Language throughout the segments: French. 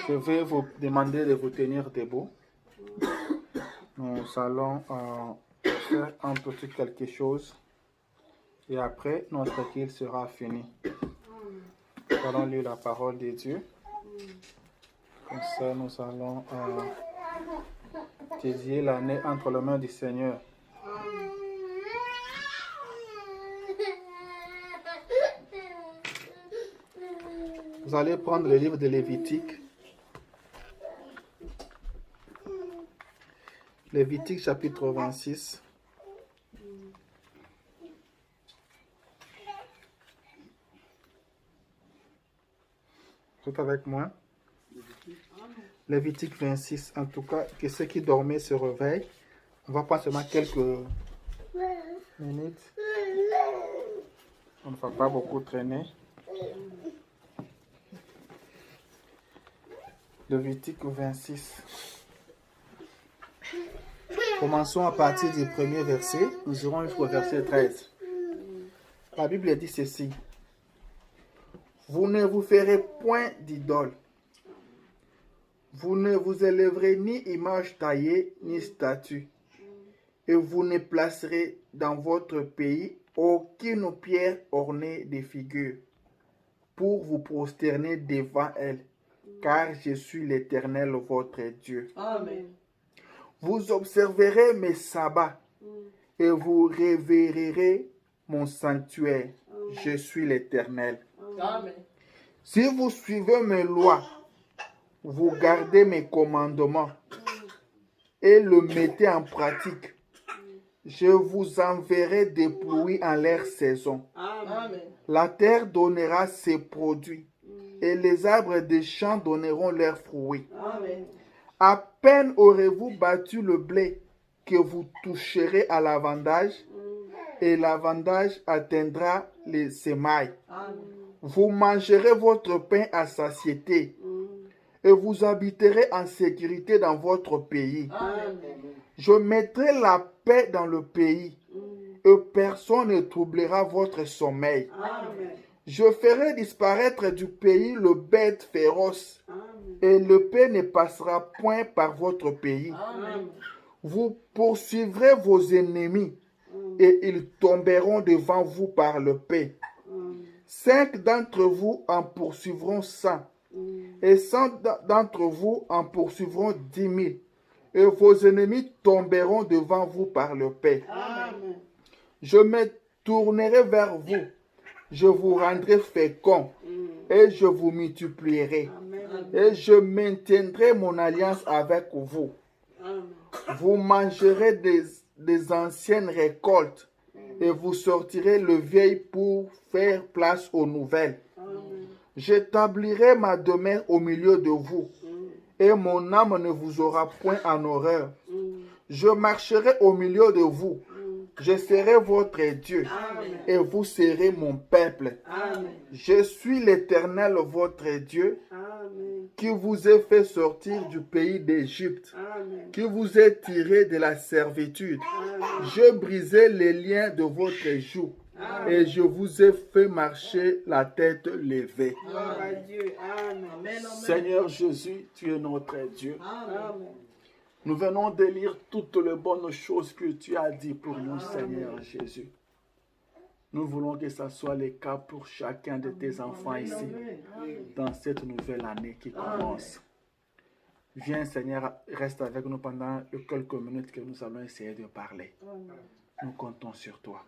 Je vais vous demander de vous tenir debout. Nous allons faire un petit quelque chose. Et après, notre culte sera fini. Nous allons lire la parole de Dieu. Comme ça, nous allons dédier l'année entre les mains du Seigneur. Vous allez prendre le livre de Lévitique. Lévitique chapitre 26. Tout avec moi. Lévitique 26. En tout cas, que ceux qui dormaient se réveillent. On va prendre seulement quelques minutes. On ne va pas beaucoup traîner. Lévitique 26. Commençons à partir du premier verset. Nous irons jusqu'au verset 13. La Bible dit ceci. Vous ne vous ferez point d'idole. Vous ne vous élèverez ni image taillée, ni statue. Et vous ne placerez dans votre pays aucune pierre ornée de figures pour vous prosterner devant elle, car je suis l'Éternel votre Dieu. Amen. Vous observerez mes sabbats et vous révérerez mon sanctuaire. Je suis l'Éternel. Amen. Si vous suivez mes lois, vous gardez mes commandements et le mettez en pratique, je vous enverrai des pluies en leur saison. Amen. La terre donnera ses produits et les arbres des champs donneront leurs fruits. Amen. À peine aurez-vous battu le blé que vous toucherez à la vendange et la vendange atteindra les semailles. Amen. Vous mangerez votre pain à satiété et vous habiterez en sécurité dans votre pays. Amen. Je mettrai la paix dans le pays et personne ne troublera votre sommeil. Amen. Je ferai disparaître du pays le bête féroce Amen. et le paix ne passera point par votre pays. Amen. Vous poursuivrez vos ennemis et ils tomberont devant vous par le paix. 5 d'entre vous en poursuivront 100 et 100 d'entre vous en poursuivront 10 000 et vos ennemis tomberont devant vous par le paix. Amen. Je me tournerai vers vous, je vous rendrai fécond et je vous multiplierai Amen. et je maintiendrai mon alliance avec vous. Amen. Vous mangerez des anciennes récoltes et vous sortirez le vieil pour faire place aux nouvelles. Amen. J'établirai ma demeure au milieu de vous et mon âme ne vous aura point en horreur. Je marcherai au milieu de vous. Je serai votre Dieu Amen. et vous serez mon peuple. Amen. Je suis l'Éternel votre Dieu Amen. qui vous ai fait sortir du pays d'Égypte, Amen. qui vous ai tiré de la servitude. Je brisai les liens de votre joug et je vous ai fait marcher la tête levée. Gloire à Dieu. Amen. Amen. Seigneur Jésus, tu es notre Dieu. Amen. Nous venons de lire toutes les bonnes choses que tu as dit pour nous, Seigneur Jésus. Nous voulons que ça soit le cas pour chacun de tes enfants ici, dans cette nouvelle année qui commence. Viens, Seigneur, reste avec nous pendant les quelques minutes que nous allons essayer de parler. Nous comptons sur toi.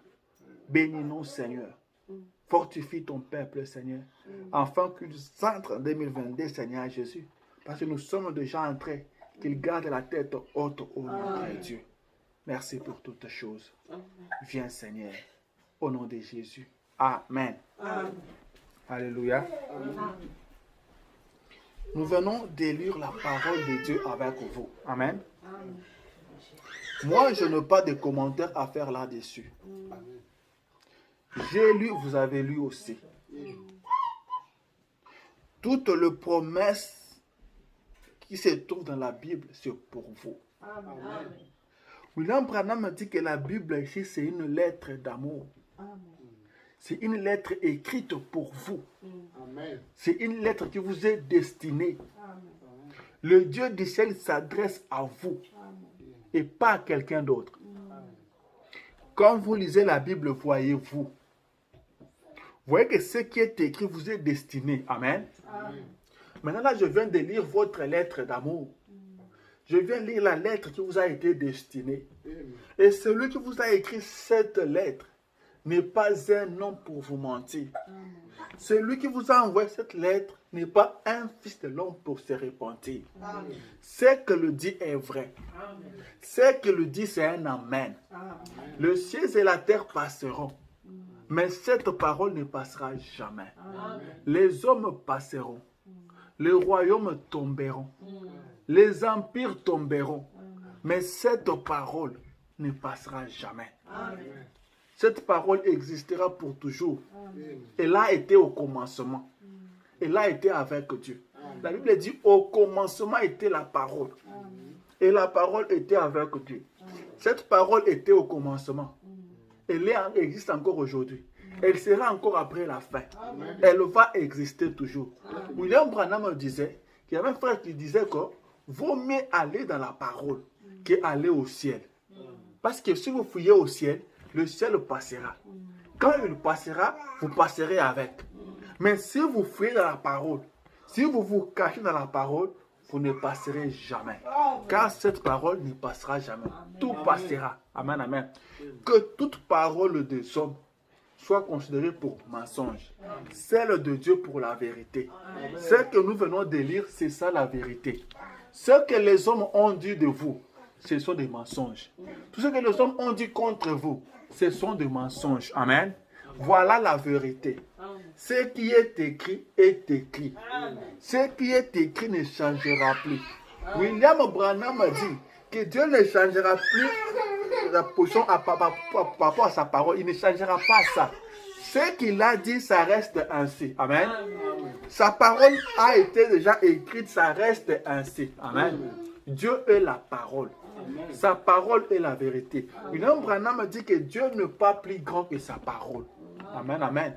Bénis-nous, Seigneur. Fortifie ton peuple, Seigneur, afin qu'ils entrent en 2022, Seigneur Jésus, parce que nous sommes déjà entrés, qu'ils gardent la tête haute, ô notre Dieu. Merci pour toutes choses. Viens, Seigneur, au nom de Jésus. Amen. Amen. Alléluia. Nous venons de lire la parole de Dieu avec vous. Amen. Moi, je n'ai pas de commentaires à faire là-dessus. J'ai lu, vous avez lu aussi. Toutes les promesses qui se trouvent dans la Bible, c'est pour vous. Amen. William Branham dit que la Bible ici, c'est une lettre d'amour. C'est une lettre écrite pour vous. Amen. C'est une lettre qui vous est destinée. Amen. Le Dieu du ciel s'adresse à vous et pas à quelqu'un d'autre. Quand vous lisez la Bible, voyez-vous. Voyez que ce qui est écrit vous est destiné. Amen. Amen. Maintenant, là, je viens de lire votre lettre d'amour. Je viens de lire la lettre qui vous a été destinée. Amen. Et celui qui vous a écrit cette lettre n'est pas un homme pour vous mentir. Celui qui vous a envoyé cette lettre n'est pas un fils de l'homme pour se repentir. Amen. Ce que le dit est vrai. Amen. Ce que le dit, c'est un amen. Amen. Le ciel et la terre passeront, mais cette parole ne passera jamais. Amen. Les hommes passeront, les royaumes tomberont, les empires tomberont, mais cette parole ne passera jamais. Amen. Cette parole existera pour toujours. Amen. Elle a été au commencement. Elle a été avec Dieu. La Bible dit, au commencement était la parole. Et la parole était avec Dieu. Cette parole était au commencement. Elle existe encore aujourd'hui. Elle sera encore après la fin. Elle va exister toujours. William Branham disait, qu'il y avait un frère qui disait que vaut mieux aller dans la parole qu'aller au ciel. Parce que si vous fouillez au ciel, le ciel passera. Quand il passera, vous passerez avec. Mais si vous fouillez dans la parole, si vous vous cachez dans la parole, vous ne passerez jamais. Car cette parole ne passera jamais. Tout passera. Amen, amen. Que toute parole des hommes soit considérée pour mensonge. Celle de Dieu pour la vérité. Ce que nous venons de lire, c'est ça la vérité. Ce que les hommes ont dit de vous, ce sont des mensonges. Tout ce que les hommes ont dit contre vous, ce sont des mensonges. Amen. Voilà la vérité. Ce qui est écrit est écrit. Ce qui est écrit ne changera plus. William Branham a dit que Dieu ne changera plus la position par rapport à sa parole. Il ne changera pas ça. Ce qu'il a dit, ça reste ainsi. Amen. Sa parole a été déjà écrite, ça reste ainsi. Amen. Dieu est la parole. Sa parole est la vérité. William Branham dit que Dieu n'est pas plus grand que sa parole. Amen, amen.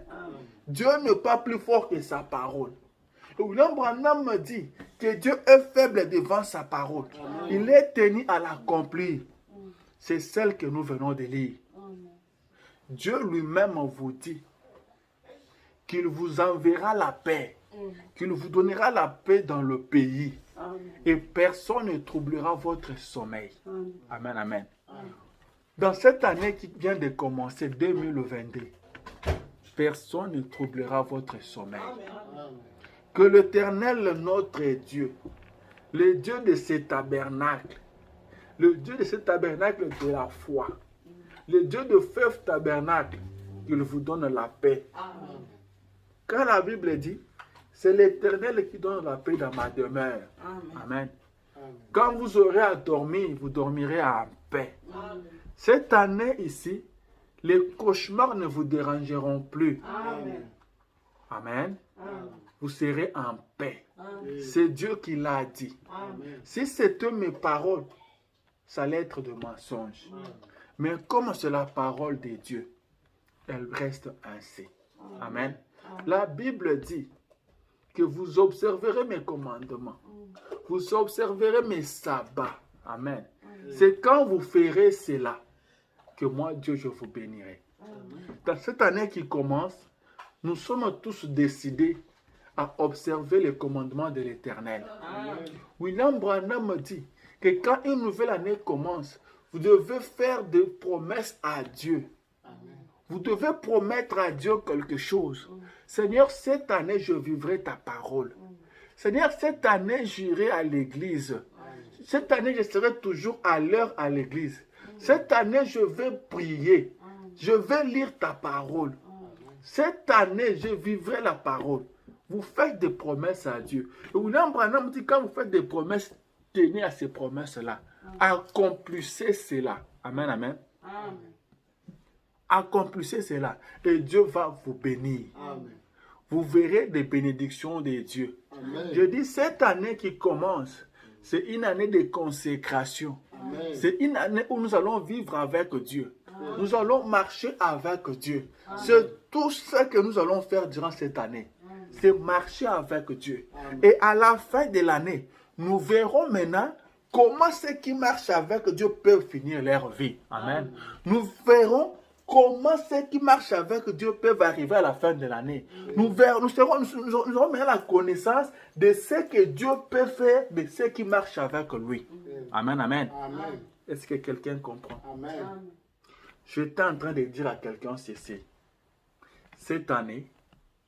Dieu n'est pas plus fort que sa parole. Et William Branham dit que Dieu est faible devant sa parole. Il est tenu à l'accomplir. C'est celle que nous venons de lire. Dieu lui-même vous dit qu'il vous enverra la paix, qu'il vous donnera la paix dans le pays. Et personne ne troublera votre sommeil. Amen, amen. Dans cette année qui vient de commencer, 2022, personne ne troublera votre sommeil. Que l'Éternel, notre Dieu, le Dieu de ce tabernacle, le Dieu de ce tabernacle de la foi, le Dieu de feu tabernacle, qu'il vous donne la paix. Quand la Bible dit, c'est l'Éternel qui donne la paix dans ma demeure. Amen. Quand vous aurez à dormir, vous dormirez en paix. Cette année ici, les cauchemars ne vous dérangeront plus. Amen. Vous serez en paix. C'est Dieu qui l'a dit. Si c'était mes paroles, ça allait être de mensonges. Mais comme c'est la parole de Dieu, elle reste ainsi. Amen. La Bible dit que vous observerez mes commandements. Vous observerez mes sabbats. Amen. C'est quand vous ferez cela que moi, Dieu, je vous bénirai. Dans cette année qui commence, nous sommes tous décidés à observer les commandements de l'Éternel. William Branham dit que quand une nouvelle année commence, vous devez faire des promesses à Dieu. Vous devez promettre à Dieu quelque chose. Seigneur, cette année, je vivrai ta parole. Seigneur, cette année, j'irai à l'église. Cette année, je serai toujours à l'heure à l'église. Cette année, je vais prier. Je vais lire ta parole. Cette année, je vivrai la parole. Vous faites des promesses à Dieu. Et William Branham dit, quand vous faites des promesses, tenez à ces promesses-là. Accomplissez cela. Amen, amen. Accomplissez cela. Et Dieu va vous bénir. Amen. Vous verrez des bénédictions de Dieu. Amen. Je dis, cette année qui commence, c'est une année de consécration. Amen. C'est une année où nous allons vivre avec Dieu. Nous allons marcher avec Dieu. C'est tout ce que nous allons faire durant cette année. C'est marcher avec Dieu. Et à la fin de l'année, nous verrons maintenant comment ceux qui marchent avec Dieu peuvent finir leur vie. Amen. Nous verrons comment ceux qui marchent avec Dieu peuvent arriver à la fin de l'année. Nous aurons maintenant la connaissance de ce que Dieu peut faire de ceux qui marchent avec lui. Amen, amen. Amen. Est-ce que quelqu'un comprend? Amen. J'étais en train de dire à quelqu'un ceci. Cette année,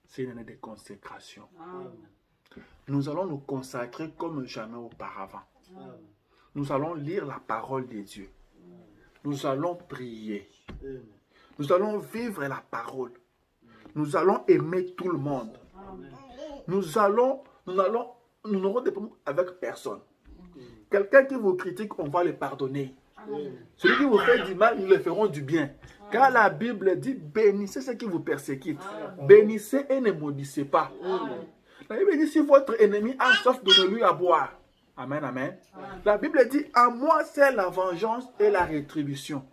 c'est une année de consécration. Nous allons nous consacrer comme jamais auparavant. Nous allons lire la parole de Dieu. Nous allons prier. Nous allons vivre la parole. Nous allons aimer tout le monde. Nous n'aurons des problèmes avec personne. Quelqu'un qui vous critique, on va le pardonner. Celui qui vous fait du mal, nous le ferons du bien. Car la Bible dit, bénissez ceux qui vous persécutent. Bénissez et ne maudissez pas. La Bible dit, si votre ennemi a soif, donnez-lui à boire. Amen, amen. La Bible dit, à moi c'est la vengeance et la rétribution.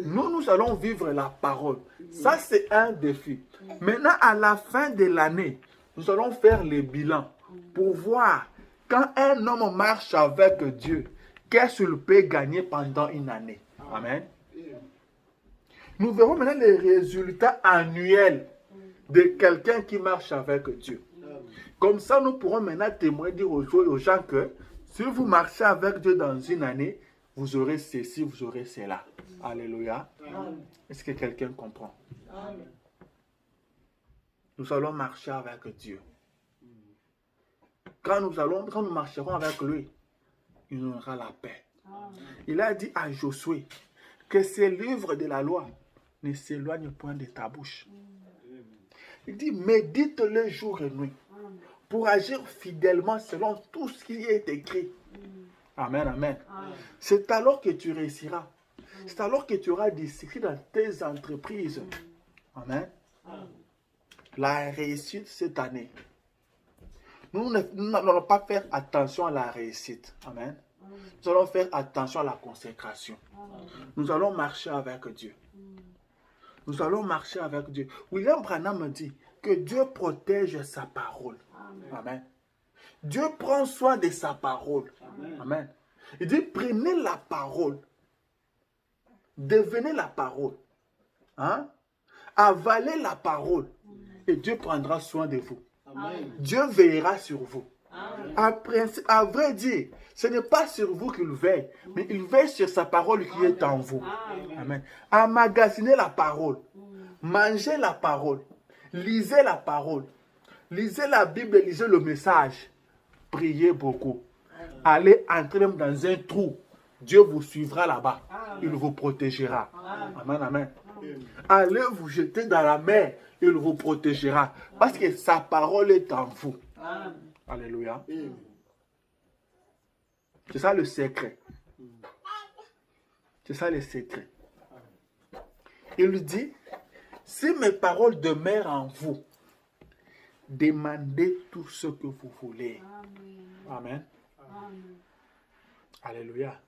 Nous allons vivre la parole. Ça, c'est un défi. Maintenant, à la fin de l'année, nous allons faire les bilans pour voir quand un homme marche avec Dieu, qu'est-ce qu'il peut gagner pendant une année. Amen. Nous verrons maintenant les résultats annuels de quelqu'un qui marche avec Dieu. Comme ça, nous pourrons maintenant témoigner, dire aux gens que si vous marchez avec Dieu dans une année, vous aurez ceci, vous aurez cela. Alléluia. Est-ce que quelqu'un comprend? Amen. Nous allons marcher avec Dieu. Quand nous marcherons avec lui, il nous donnera la paix. Il a dit à Josué que ces livres de la loi ne s'éloignent point de ta bouche. Il dit, médite-le jour et nuit pour agir fidèlement selon tout ce qui est écrit. Amen, amen. C'est alors que tu réussiras. C'est alors que tu auras des succès dans tes entreprises. Amen. La réussite cette année. Nous n'allons pas faire attention à la réussite. Amen. Nous allons faire attention à la consécration. Nous allons marcher avec Dieu. Nous allons marcher avec Dieu. William Branham dit que Dieu protège sa parole. Amen. Dieu prend soin de sa parole. Amen. Il dit, prenez la parole. Devenez la parole. Hein? Avalez la parole. Et Dieu prendra soin de vous. Amen. Dieu veillera sur vous. À vrai dire, ce n'est pas sur vous qu'il veille, mais il veille sur sa parole qui est en vous. Amen. Emmagasinez la parole. Mangez la parole. Lisez la parole. Lisez la Bible, lisez le message. Priez beaucoup. Allez entrer même dans un trou. Dieu vous suivra là-bas. Il vous protégera. Amen, amen. Allez vous jeter dans la mer. Il vous protégera. Parce que sa parole est en vous. Alléluia. C'est ça le secret. C'est ça le secret. Il dit, si mes paroles demeurent en vous, demandez tout ce que vous voulez. Amen. Alléluia.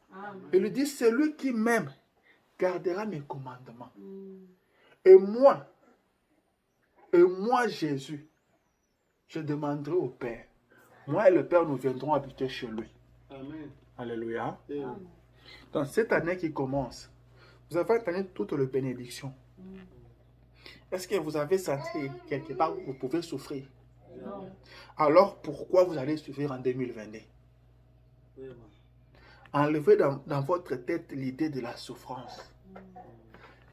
Il dit, celui qui m'aime gardera mes commandements. Et moi, Jésus, je demanderai au Père. Moi et le Père, nous viendrons habiter chez lui. Amen. Alléluia. Amen. Dans cette année qui commence, vous avez entendu toutes les bénédictions. Est-ce que vous avez senti quelque part où vous pouvez souffrir? Non. Alors pourquoi vous allez souffrir en 2022? Enlevez dans votre tête l'idée de la souffrance.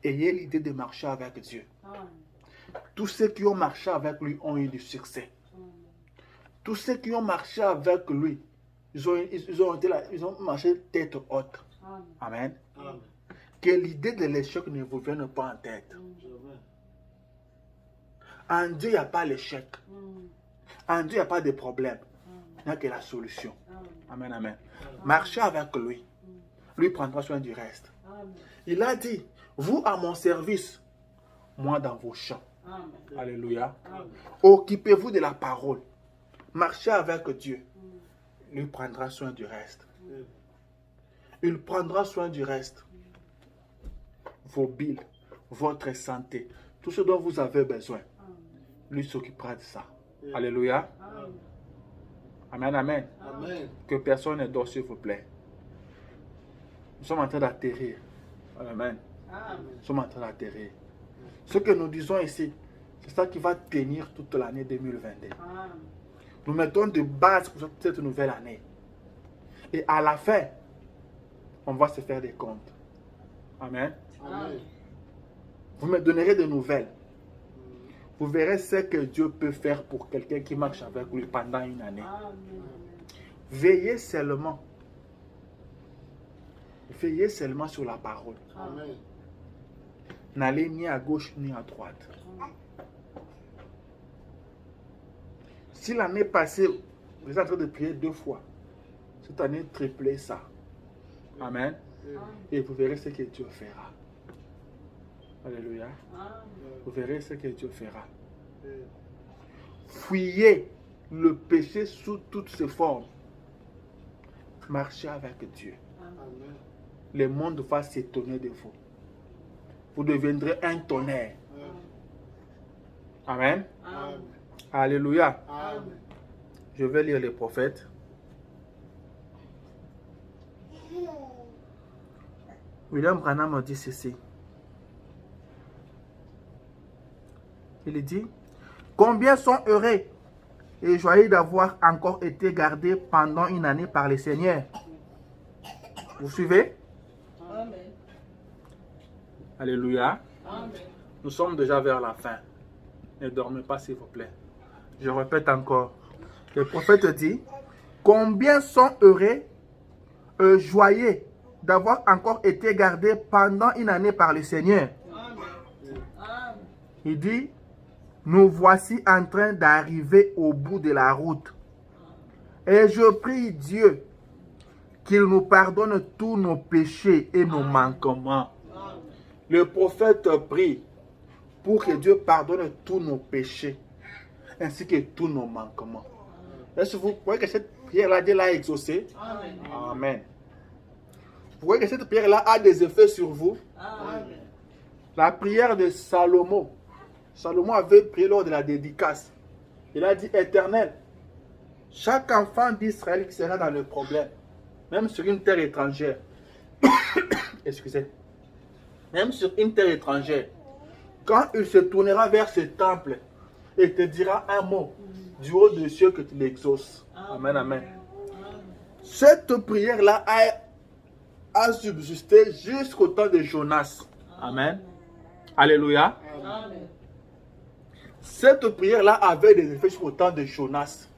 Ayez l'idée de marcher avec Dieu. Tous ceux qui ont marché avec lui ont eu du succès. Tous ceux qui ont marché avec lui, ils ont marché tête haute. Amen. Amen. Que l'idée de l'échec ne vous vienne pas en tête. En Dieu, il n'y a pas l'échec. En Dieu, il n'y a pas de problème. Il n'y a que la solution. Amen, amen. Marchez avec lui. Lui prendra soin du reste. Il a dit, vous à mon service, moi dans vos champs. Alléluia. Occupez-vous de la parole. Marchez avec Dieu. Il prendra soin du reste. Il prendra soin du reste. vos billes, votre santé, tout ce dont vous avez besoin. Lui s'occupera de ça. Alléluia. Amen, amen. Amen. Que personne ne dort, s'il vous plaît. Nous sommes en train d'atterrir. Amen. Nous sommes en train d'atterrir. Ce que nous disons ici, c'est ça qui va tenir toute l'année 2022. Nous mettons de base pour cette nouvelle année. Et à la fin, on va se faire des comptes. Amen. Amen. Vous me donnerez des nouvelles. Vous verrez ce que Dieu peut faire pour quelqu'un qui marche avec lui pendant une année. Veillez seulement. Veillez seulement sur la parole. Amen. N'allez ni à gauche ni à droite. Si l'année passée, vous êtes en train de prier 2 fois, cette année, triplez ça. Amen. Et vous verrez ce que Dieu fera. Alléluia. Vous verrez ce que Dieu fera. Fuyez le péché sous toutes ses formes. Marchez avec Dieu. Amen. Le monde va s'étonner de vous. Vous deviendrez un tonnerre. Amen. Amen. Alléluia. Amen. Je vais lire les prophètes. William Branham dit ceci. Il dit, combien sont heureux et joyeux d'avoir encore été gardés pendant une année par le Seigneur. Vous suivez? Amen. Alléluia. Amen. Nous sommes déjà vers la fin. Ne dormez pas, s'il vous plaît. Je répète encore. Le prophète dit, combien sont heureux et joyeux d'avoir encore été gardés pendant une année par le Seigneur. Amen. Il dit, nous voici en train d'arriver au bout de la route. Et je prie Dieu qu'il nous pardonne tous nos péchés et nos manquements. Le prophète prie pour que Dieu pardonne tous nos péchés ainsi que tous nos manquements. Est-ce que vous voyez que cette prière-là, Dieu l'a exaucée? Amen. Amen. Vous voyez que cette prière-là a des effets sur vous? Amen. La prière de Salomon. Salomon avait prié lors de la dédicace. Il a dit, Éternel, chaque enfant d'Israël qui sera dans le problème, même sur une terre étrangère, excusez, même sur une terre étrangère, quand il se tournera vers ce temple et te dira un mot, du haut des cieux que tu l'exauces. Amen, amen. Cette prière-là a subsisté jusqu'au temps de Jonas. Amen. Alléluia. Amen. Cette prière-là avait des effets sur le temps de Jonas.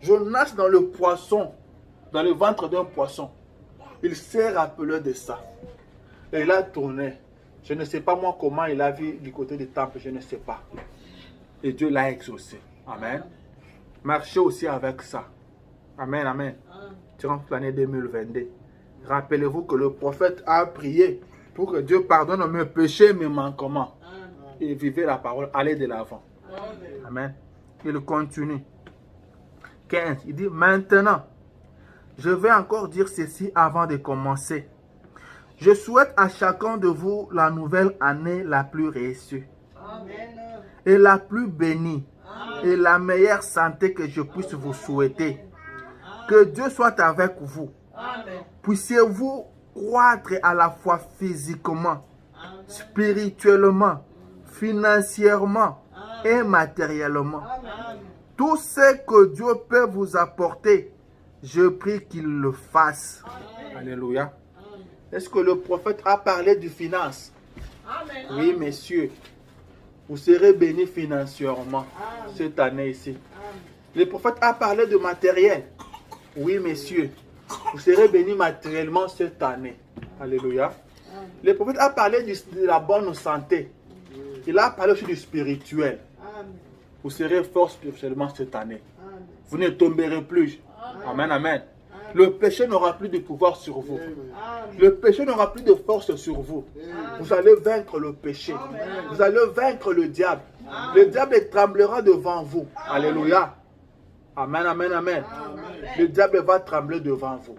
Jonas dans le poisson, dans le ventre d'un poisson, il s'est rappelé de ça. Et il a tourné. Je ne sais pas moi comment il a vu du côté du temple, je ne sais pas. Et Dieu l'a exaucé. Amen. Marchez aussi avec ça. Amen, amen. Durant toute l'année 2022. Rappelez-vous que le prophète a prié pour que Dieu pardonne mes péchés, mes manquements. Et vivez la parole, allez de l'avant. Amen. Il continue. 15. Il dit, maintenant, je vais encore dire ceci avant de commencer. Je souhaite à chacun de vous la nouvelle année la plus réussie et la plus bénie et la meilleure santé que je puisse vous souhaiter. Que Dieu soit avec vous. Puissiez-vous croître à la fois physiquement, spirituellement, financièrement et matériellement. Tout ce que Dieu peut vous apporter, je prie qu'il le fasse. Alléluia. Est-ce que le prophète a parlé du finance? Oui, messieurs. Vous serez bénis financièrement cette année ici. Le prophète a parlé de matériel. Oui, messieurs. Vous serez bénis matériellement cette année. Alléluia. Le prophète a parlé de la bonne santé. Il a parlé aussi du spirituel. Vous serez fort spirituellement cette année. Vous ne tomberez plus. Amen, amen. Le péché n'aura plus de pouvoir sur vous. Le péché n'aura plus de force sur vous. Vous allez vaincre le péché. Vous allez vaincre le diable. Le diable tremblera devant vous. Alléluia. Amen, amen, amen. Le diable va trembler devant vous.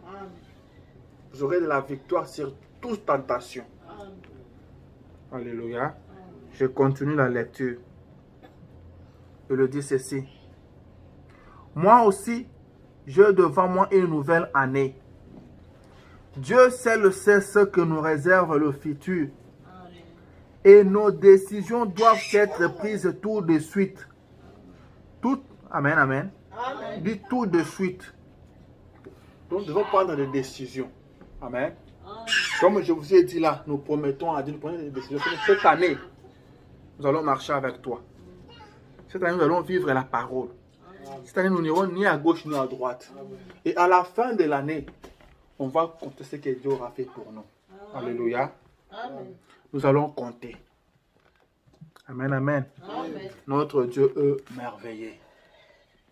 Vous aurez de la victoire sur toute tentation. Alléluia. Je continue la lecture. Je le dis ceci. Moi aussi, j'ai devant moi une nouvelle année. Dieu seul sait ce que nous réserve le futur. Et nos décisions doivent être prises tout de suite. Tout, amen, amen. Amen. Dit tout de suite. Donc, nous devons prendre des décisions. Amen. Comme je vous ai dit là, nous promettons à Dieu, nous prenons des décisions. Cette année, nous allons marcher avec toi. Cette année, nous allons vivre la parole. Cette année, nous n'irons ni à gauche ni à droite. Et à la fin de l'année, on va compter ce que Dieu aura fait pour nous. Alléluia. Amen. Nous allons compter. Amen, amen. Amen. Notre Dieu est merveilleux.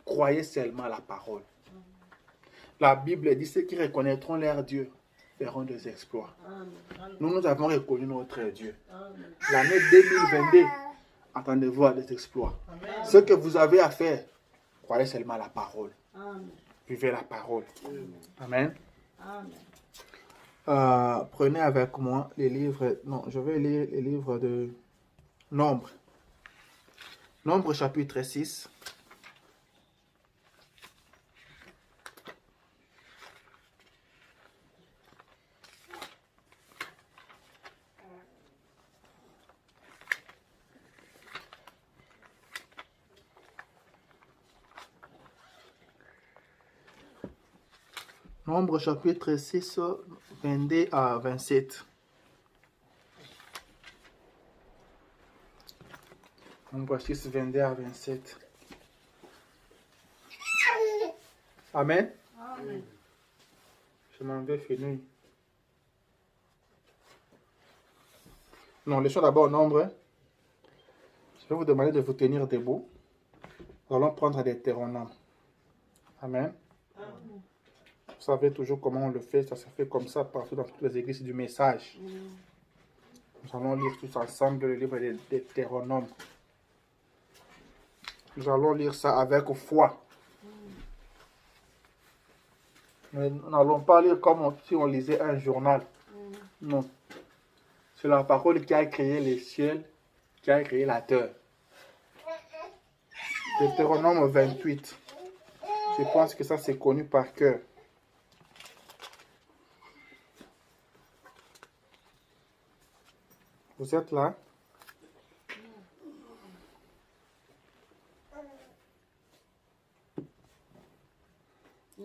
Croyez seulement à la parole. La Bible dit ceux qui reconnaîtront leur Dieu feront des exploits. Amen. Nous avons reconnu notre Dieu. Amen. L'année 2022, attendez-vous à des exploits. Amen. Ce que vous avez à faire, croyez seulement à la parole. Amen. Vivez la parole. Amen. Amen. Prenez avec moi les livres. Non, je vais lire les livres de Nombre. Nombre chapitre 6. Nombre chapitre 6, 22 à 27. Nombre 6, 22 à 27. Amen. Amen. Je m'en vais finir. Non, laissons d'abord Nombre. Je vais vous demander de vous tenir debout. Nous allons prendre des Deutéronomes. Amen. Amen. Vous savez toujours comment on le fait. Ça se fait comme ça partout dans toutes les églises du message. Nous allons lire tous ensemble le livre des Deutéronomes. Nous allons lire ça avec foi. Mais nous n'allons pas lire comme si on lisait un journal. Non. C'est la parole qui a créé les cieux, qui a créé la terre. Deutéronome 28. Je pense que ça c'est connu par cœur. Vous êtes là?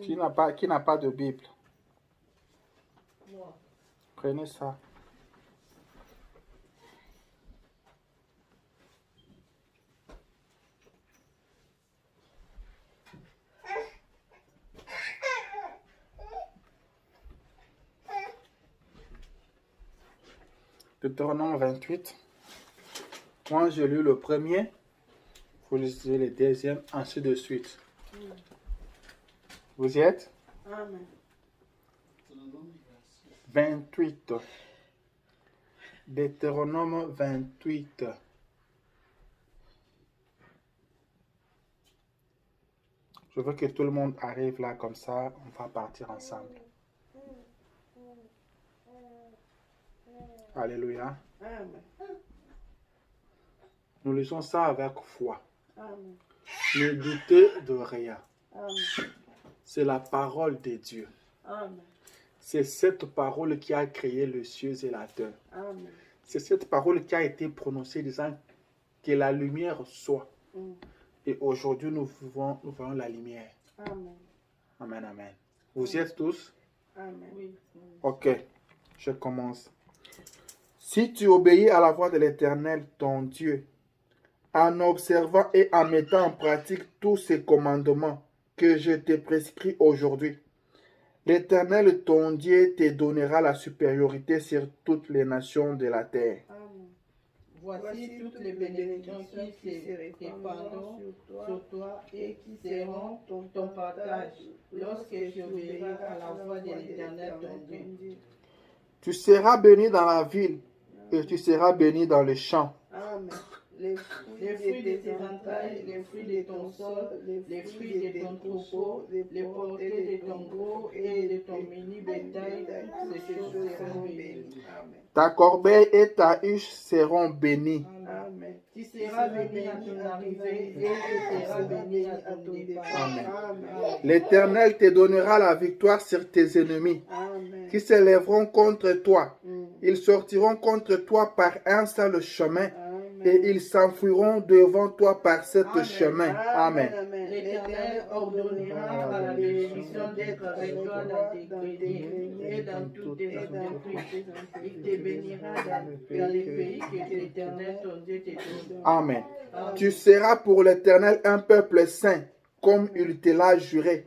Qui n'a pas de Bible? Moi. Prenez ça. Deutéronome 28. Moi, j'ai lu le premier. Vous lisez le deuxième, ainsi de suite. Vous y êtes? Amen. 28. Deutéronome 28. Je veux que tout le monde arrive là comme ça. On va partir ensemble. Alléluia. Amen. Nous lisons ça avec foi. Amen. Ne doutez de rien. Amen. C'est la parole de Dieu. Amen. C'est cette parole qui a créé les cieux et la terre. Amen. C'est cette parole qui a été prononcée disant que la lumière soit. Et aujourd'hui, nous voyons la lumière. Amen. Amen, amen. Vous y êtes tous? Amen. Oui. Ok, je commence. Si tu obéis à la voix de l'Éternel, ton Dieu, en observant et en mettant en pratique tous ces commandements que je te prescris aujourd'hui, l'Éternel, ton Dieu, te donnera la supériorité sur toutes les nations de la terre. Amen. Voici toutes les bénédictions qui se répandront sur toi et qui seront ton partage lorsque tu obéiras à la voix de l'Éternel, ton Dieu. Tu seras béni dans la ville et tu seras béni dans les champs. Amen. Les fruits de tes entrailles, les fruits de ton sol, les fruits de ton troupeau, les portées de ton gros et de ton mini bétail, toutes ces choses seront bénies. Ta corbeille et ta huche seront bénies. Amen. Tu seras béni à ton arrivée et tu seras béni à ton départ. Amen. Amen. L'Éternel te donnera la victoire sur tes ennemis Amen. qui s'élèveront contre toi. Ils sortiront contre toi par un seul chemin et ils s'enfuiront devant toi par ce chemin. Amen. L'Éternel ordonnera à la bénédiction d'être avec toi dans tes greniers et dans toutes tes entreprises. Il te bénira dans les pays que l'Éternel ton Dieu te donne. Amen. Tu seras pour l'Éternel un peuple saint, comme il te l'a juré,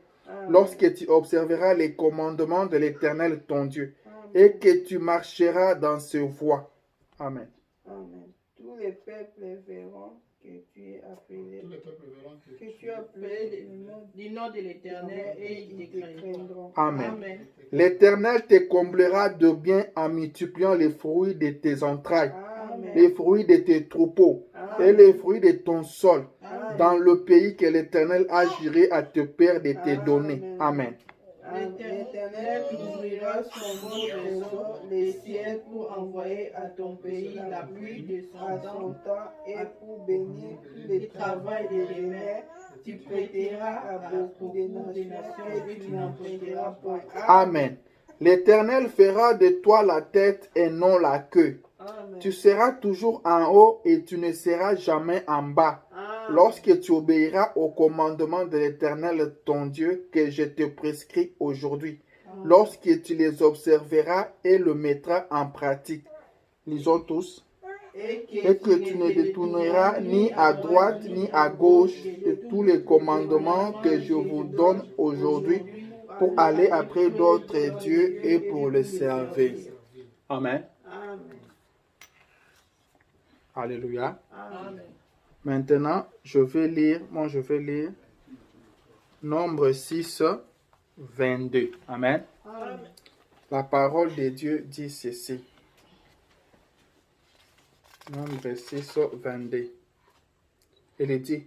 lorsque tu observeras les commandements de l'Éternel ton Dieu et que tu marcheras dans ses voies. Amen. Amen. Tous les peuples verront que tu es appelé, du nom de l'Éternel et ils te craindront. Amen. Amen. L'Éternel te comblera de bien en multipliant les fruits de tes entrailles, Amen. les fruits de tes troupeaux et les fruits de ton sol, dans le pays que l'Éternel a juré à tes pères de te donner. Amen. L'Éternel ouvrira son bon trésor, les ciels, pour envoyer à ton pays la pluie de son temps et pour bénir le travail des mains. Tu prêteras à beaucoup de nations et tu n'en prêteras point. Amen. L'Éternel fera de toi la tête et non la queue. Amen. Tu seras toujours en haut et tu ne seras jamais en bas. Lorsque tu obéiras au commandement de l'Éternel ton Dieu que je te prescris aujourd'hui, lorsque tu les observeras et le mettras en pratique. Lisons tous. Et que tu ne détourneras ni à droite ni à gauche de tous les commandements que je vous donne aujourd'hui pour aller après d'autres dieux et pour les servir. Amen. Amen. Alléluia. Amen. Maintenant, je vais lire Nombre 6, 22. Amen. Amen. La parole de Dieu dit ceci. Nombre 6, 22. Il dit,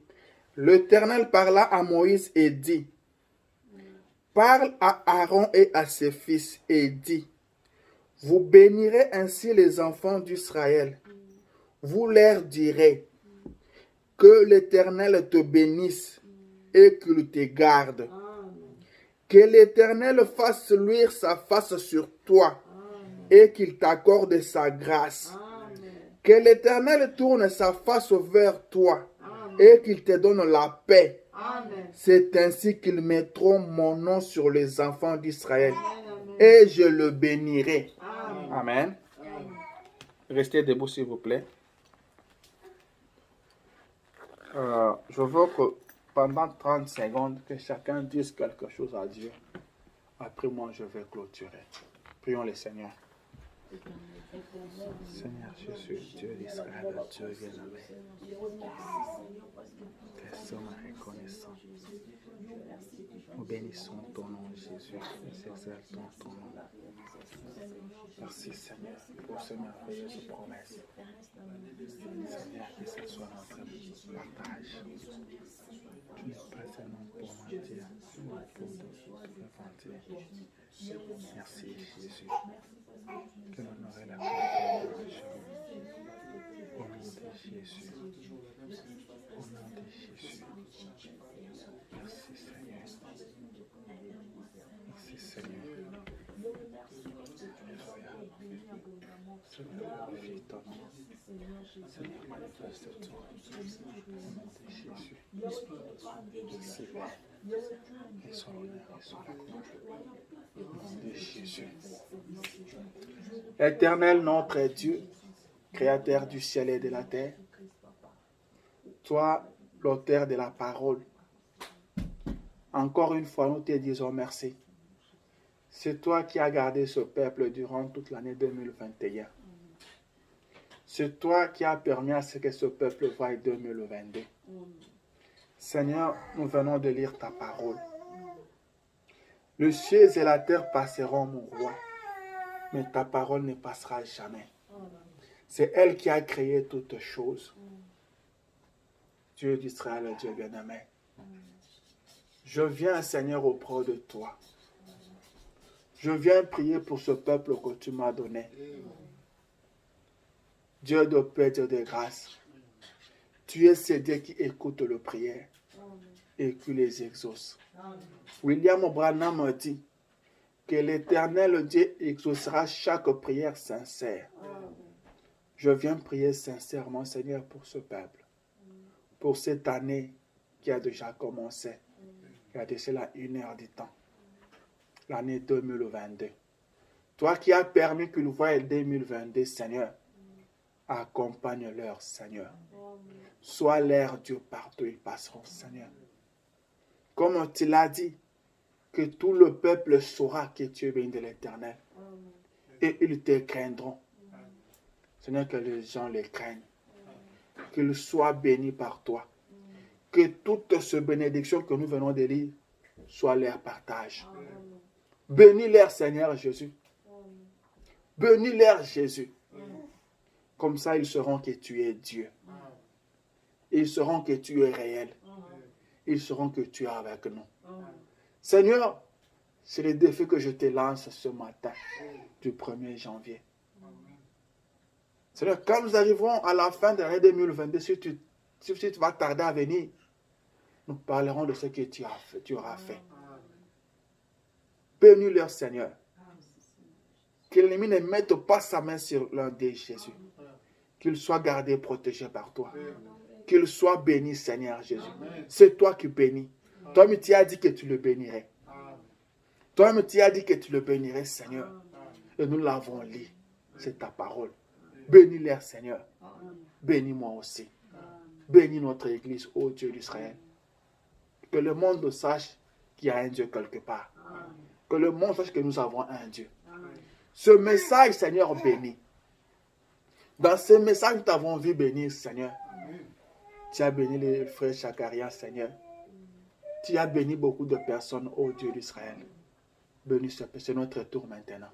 l'Éternel parla à Moïse et dit, parle à Aaron et à ses fils et dit, vous bénirez ainsi les enfants d'Israël. Vous leur direz, que l'Éternel te bénisse et qu'il te garde. Que l'Éternel fasse luire sa face sur toi et qu'il t'accorde sa grâce. Que l'Éternel tourne sa face vers toi et qu'il te donne la paix. C'est ainsi qu'ils mettront mon nom sur les enfants d'Israël et je le bénirai. Amen. Restez debout s'il vous plaît. Je veux que pendant 30 secondes, que chacun dise quelque chose à Dieu. Après moi, je vais clôturer. Prions le Seigneur. Seigneur Jésus, Dieu d'Israël, Dieu bien-aimé. Te sommes reconnaissants. Nous bénissons ton nom, Jésus. Nous exaltons ton nom. Merci, Seigneur, pour ce merveilleuse promesse. Seigneur, que ce soit notre partage. Tu n'es pas un homme pour mentir, mais pour nous Merci, Jésus. Que l'honneur et la gloire au nom de Jésus. Au nom de Jésus. Merci, Seigneur. Merci, Seigneur. Seigneur, glorifie ton nom. Seigneur, manifeste-toi. Au nom de Jésus. Merci, Père. Et son honneur et son gloire. Au nom de Jésus. Éternel notre Dieu, Créateur du ciel et de la terre, toi, l'auteur de la parole, encore une fois, nous te disons merci. C'est toi qui as gardé ce peuple durant toute l'année 2021. C'est toi qui as permis à ce que ce peuple voie 2022. Seigneur, nous venons de lire ta parole. Le ciel et la terre passeront, mon roi, mais ta parole ne passera jamais. C'est elle qui a créé toutes choses. Dieu d'Israël, Dieu bien-aimé. Je viens, Seigneur, auprès de toi. Je viens prier pour ce peuple que tu m'as donné. Dieu de paix et de grâce, tu es ce Dieu qui écoute les prières et qui les exauce. William Branham dit que l'Éternel Dieu exaucera chaque prière sincère. Je viens prier sincèrement, Seigneur, pour ce peuple, pour cette année qui a déjà commencé, qui a déjà la 1 heure du temps, l'année 2022. Toi qui as permis qu'ils voient 2022, Seigneur, accompagne-leur, Seigneur. Sois leur Dieu partout ils passeront, Seigneur. Comme tu l'as dit, que tout le peuple saura que tu es béni de l'Éternel. Et ils te craindront. Seigneur, que les gens les craignent. Qu'ils soient bénis par toi. Que toute cette bénédiction que nous venons de lire soit leur partage. Bénis-leur, Seigneur Jésus. Bénis-leur, Jésus. Comme ça, ils sauront que tu es Dieu. Ils sauront que tu es réel. Ils sauront que tu es avec nous. Seigneur, c'est le défi que je te lance ce matin, du 1er janvier. Seigneur, quand nous arriverons à la fin de l'année 2022, si tu vas tarder à venir, nous parlerons de ce que tu auras fait. Bénis-leur, Seigneur. Que l'ennemi ne mette pas sa main sur l'un des Jésus. Qu'il soit gardé, protégé par toi. Qu'il soit béni, Seigneur Jésus. C'est toi qui bénis. Toi-même, tu as dit que tu le bénirais. Toi-même, tu as dit que tu le bénirais, Seigneur. Et nous l'avons lu. C'est ta parole. Bénis-les, Seigneur. Bénis-moi aussi. Bénis notre Église, ô Dieu d'Israël. Que le monde sache qu'il y a un Dieu quelque part. Que le monde sache que nous avons un Dieu. Ce message, Seigneur, béni. Dans ce message, nous t'avons vu bénir, Seigneur. Tu as béni les frères Chakarias, Seigneur. Tu as béni beaucoup de personnes, ô Dieu d'Israël. Béni, c'est notre tour maintenant.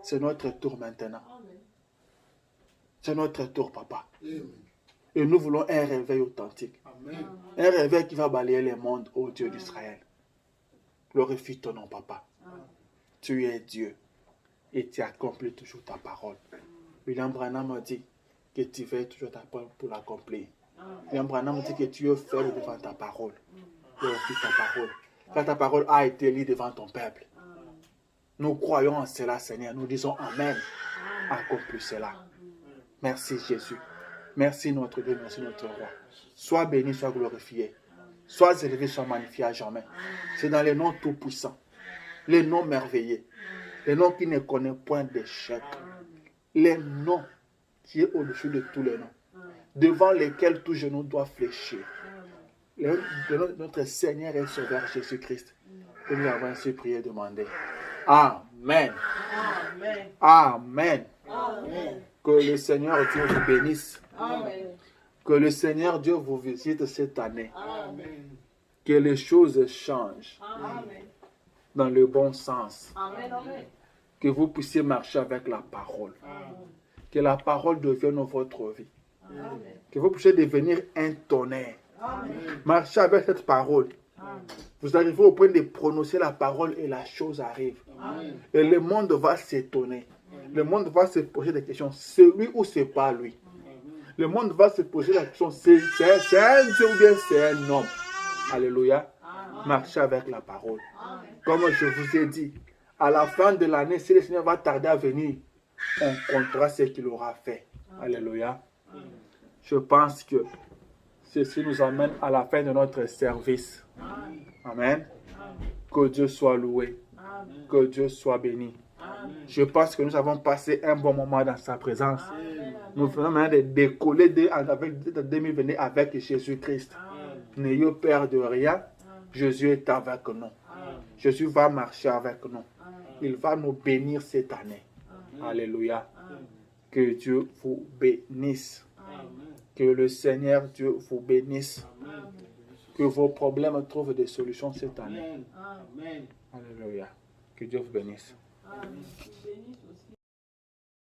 C'est notre tour maintenant. C'est notre tour, Papa. Et nous voulons un réveil authentique. Un réveil qui va balayer le monde, ô Dieu d'Israël. Glorifie ton nom, Papa. Tu es Dieu. Et tu accomplis toujours ta parole. William Branham a dit que tu veilles toujours ta parole pour l'accomplir. William Branham dit que tu es faible devant ta parole. Glorifie ta parole. Quand ta parole a été lue devant ton peuple. Nous croyons en cela, Seigneur. Nous disons Amen. Accomplis cela. Merci Jésus. Merci notre Dieu, merci notre roi. Sois béni, sois glorifié. Sois élevé, sois magnifié à jamais. C'est dans les noms tout-puissants, les noms merveilleux, les noms qui ne connaissent point d'échec, les noms qui est au-dessus de tous les noms, devant lesquels tout genou doit fléchir. De notre Seigneur et Sauveur Jésus-Christ. Et nous avons ainsi prié et demandé. Amen. Amen. Amen. Amen. Que le Seigneur Dieu vous bénisse. Amen. Que le Seigneur Dieu vous visite cette année. Amen. Que les choses changent. Amen. Dans le bon sens. Amen. Que vous puissiez marcher avec la parole. Amen. Que la parole devienne votre vie. Amen. Que vous puissiez devenir un tonnerre. Amen. Marchez avec cette parole. Amen. Vous arrivez au point de prononcer la parole et la chose arrive. Amen. Et le monde va s'étonner. Le monde va se poser des questions. C'est lui ou c'est pas lui? Le monde va se poser la question. C'est un Dieu ou bien c'est un homme? Alléluia. Marchez avec la parole. Comme je vous ai dit, à la fin de l'année, si le Seigneur va tarder à venir, on comptera ce qu'il aura fait. Alléluia. Je pense que ceci nous amène à la fin de notre service. Amen. Que Dieu soit loué. Que Dieu soit béni. Je pense que nous avons passé un bon moment dans sa présence. Nous venons maintenant de décoller avec 2022 avec Jésus-Christ. N'ayez peur de rien. Jésus est avec nous. Jésus va marcher avec nous. Il va nous bénir cette année. Alléluia. Que Dieu vous bénisse. Que le Seigneur Dieu vous bénisse. Que vos problèmes trouvent des solutions cette année. Alléluia. Que Dieu vous bénisse. Amen.